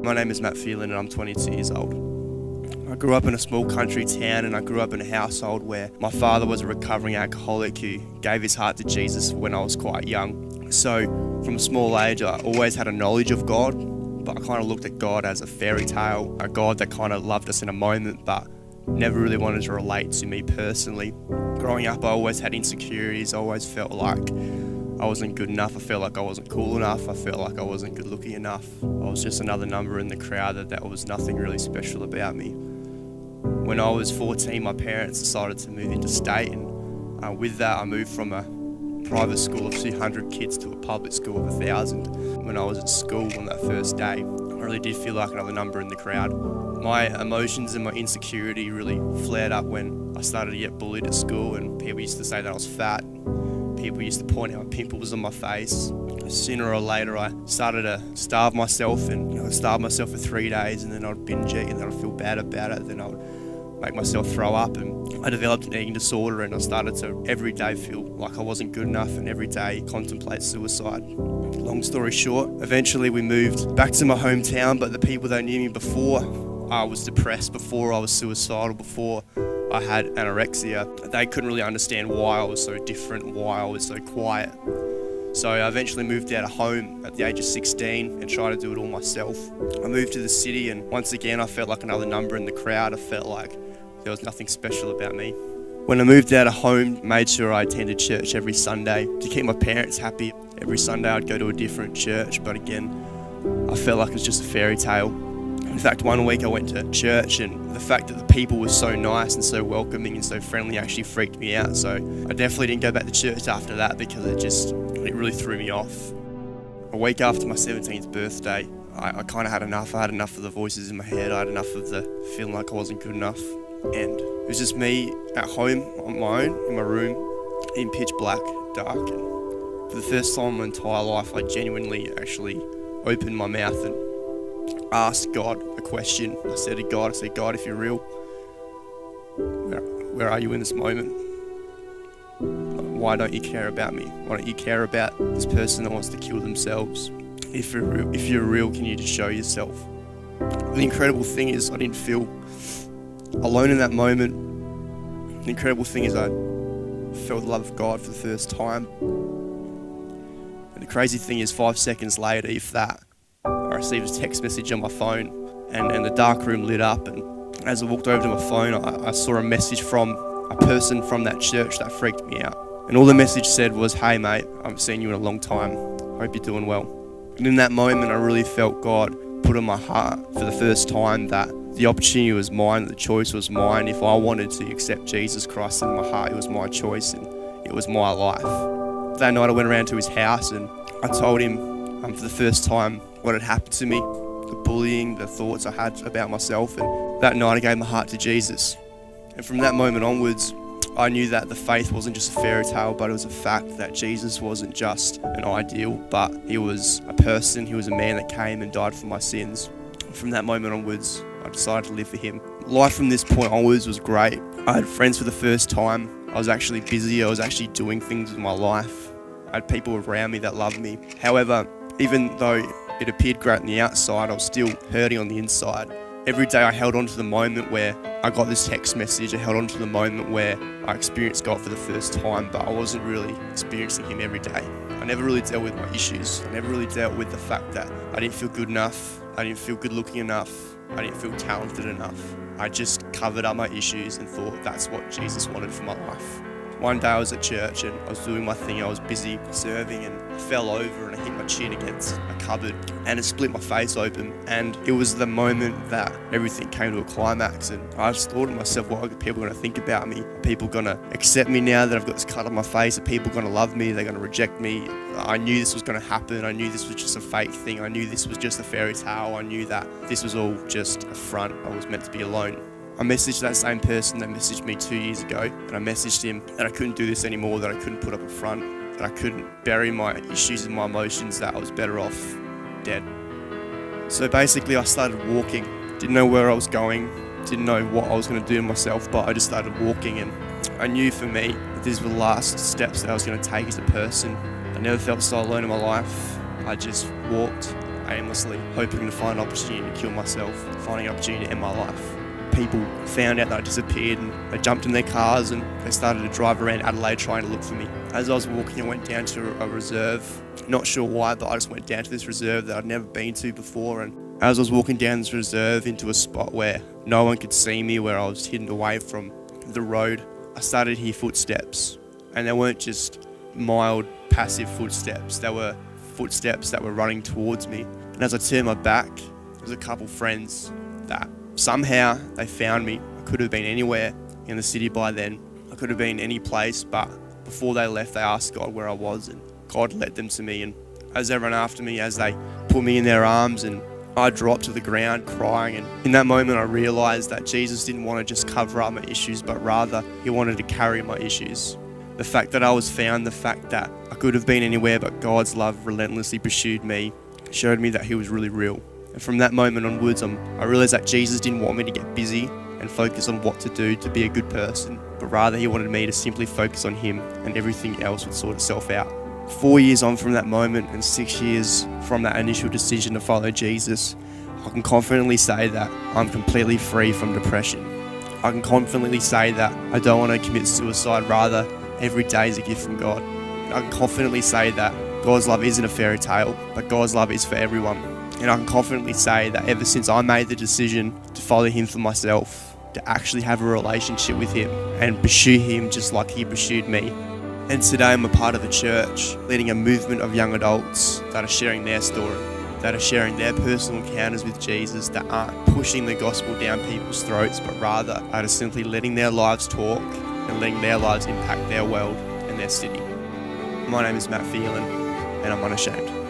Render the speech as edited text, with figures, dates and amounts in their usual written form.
My name is Matt Phelan and I'm 22 years old. I grew up in a small country town and I grew up in a household where my father was a recovering alcoholic who gave his heart to Jesus when I was quite young. So from a small age I always had a knowledge of God, but I kind of looked at God as a fairy tale, a God that kind of loved us in a moment but never really wanted to relate to me personally. Growing up I always had insecurities. I always felt like I wasn't good enough. I felt like I wasn't cool enough. I felt like I wasn't good looking enough. I was just another number in the crowd, that there was nothing really special about me. When I was 14, my parents decided to move interstate, and with that I moved from a private school of 200 kids to a public school of 1,000. When I was at school on that first day, I really did feel like another number in the crowd. My emotions and my insecurity really flared up when I started to get bullied at school, and people used to say that I was fat. People used to point out pimples on my face. Sooner or later I started to starve myself, and I'd starve myself for 3 days and then I'd binge eat and then I'd feel bad about it. Then I would make myself throw up, and I developed an eating disorder, and I started to every day feel like I wasn't good enough and every day contemplate suicide. Long story short, eventually we moved back to my hometown, but the people that knew me before I was depressed, before I was suicidal, before I had anorexia, they couldn't really understand why I was so different, why I was so quiet. So I eventually moved out of home at the age of 16 and tried to do it all myself. I moved to the city, and once again I felt like another number in the crowd. I felt like there was nothing special about me. When I moved out of home, made sure I attended church every Sunday to keep my parents happy. Every Sunday I'd go to a different church, but again, I felt like it was just a fairy tale. In fact, one week I went to church, and the fact that the people were so nice and so welcoming and so friendly actually freaked me out. So I definitely didn't go back to church after that, because it really threw me off. A week after my 17th birthday, I kind of had enough. I had enough of the voices in my head. I had enough of the feeling like I wasn't good enough. And it was just me at home on my own, in my room, in pitch black, dark. And for the first time in my entire life, I genuinely actually opened my mouth and asked God a question. I said to God, God, if you're real, where are you in this moment? Why don't you care about me? Why don't you care about this person that wants to kill themselves? If you're real, can you just show yourself? The incredible thing is I didn't feel alone in that moment. The incredible thing is I felt the love of God for the first time. And the crazy thing is 5 seconds later, if that, I received a text message on my phone, and the dark room lit up, and as I walked over to my phone, I saw a message from a person from that church that freaked me out. And all the message said was, "Hey mate, I haven't seen you in a long time. Hope you're doing well." And in that moment, I really felt God put on my heart for the first time that the opportunity was mine, the choice was mine. If I wanted to accept Jesus Christ in my heart, it was my choice and it was my life. That night I went around to his house and I told him for the first time what had happened to me, the bullying, the thoughts I had about myself. And that night I gave my heart to Jesus. And from that moment onwards, I knew that the faith wasn't just a fairy tale, but it was a fact that Jesus wasn't just an ideal, but he was a person, he was a man that came and died for my sins. And from that moment onwards, I decided to live for him. Life from this point onwards was great. I had friends for the first time. I was actually busy, I was actually doing things in my life. I had people around me that loved me. However, even though it appeared great on the outside, I was still hurting on the inside. Every day I held on to the moment where I got this text message. I held on to the moment where I experienced God for the first time, but I wasn't really experiencing him every day. I never really dealt with my issues. I never really dealt with the fact that I didn't feel good enough. I didn't feel good looking enough. I didn't feel talented enough. I just covered up my issues and thought that's what Jesus wanted for my life. One day I was at church and I was doing my thing. I was busy serving and I fell over and I hit my chin against a cupboard and it split my face open. And it was the moment that everything came to a climax. And I just thought to myself, what are people going to think about me? Are people going to accept me now that I've got this cut on my face? Are people going to love me? They're going to reject me? I knew this was going to happen. I knew this was just a fake thing. I knew this was just a fairy tale. I knew that this was all just a front. I was meant to be alone. I messaged that same person that messaged me 2 years ago, and I messaged him that I couldn't do this anymore, that I couldn't put up a front, that I couldn't bury my issues and my emotions, that I was better off dead. So basically I started walking. Didn't know where I was going, didn't know what I was going to do to myself, but I just started walking, and I knew for me that these were the last steps that I was going to take as a person. I never felt so alone in my life. I just walked aimlessly, hoping to find an opportunity to kill myself, finding an opportunity to end my life. People found out that I disappeared and they jumped in their cars and they started to drive around Adelaide trying to look for me. As I was walking, I went down to a reserve. Not sure why, but I just went down to this reserve that I'd never been to before. And as I was walking down this reserve into a spot where no one could see me, where I was hidden away from the road, I started to hear footsteps. And they weren't just mild, passive footsteps. They were footsteps that were running towards me. And as I turned my back, there was a couple friends that somehow they found me. I could have been anywhere in the city by then. I could have been any place, but before they left, they asked God where I was, and God led them to me. And as they ran after me, as they put me in their arms, and I dropped to the ground crying. And in that moment, I realized that Jesus didn't want to just cover up my issues, but rather he wanted to carry my issues. The fact that I was found, the fact that I could have been anywhere, but God's love relentlessly pursued me, showed me that he was really real. And from that moment onwards, I realized that Jesus didn't want me to get busy and focus on what to do to be a good person, but rather he wanted me to simply focus on him, and everything else would sort itself out. 4 years on from that moment and 6 years from that initial decision to follow Jesus, I can confidently say that I'm completely free from depression. I can confidently say that I don't want to commit suicide, rather every day is a gift from God. I can confidently say that God's love isn't a fairy tale, but God's love is for everyone. And I can confidently say that ever since I made the decision to follow him for myself, to actually have a relationship with him and pursue him just like he pursued me. And today I'm a part of a church leading a movement of young adults that are sharing their story, that are sharing their personal encounters with Jesus, that aren't pushing the gospel down people's throats, but rather are just simply letting their lives talk and letting their lives impact their world and their city. My name is Matt Phelan, and I'm unashamed.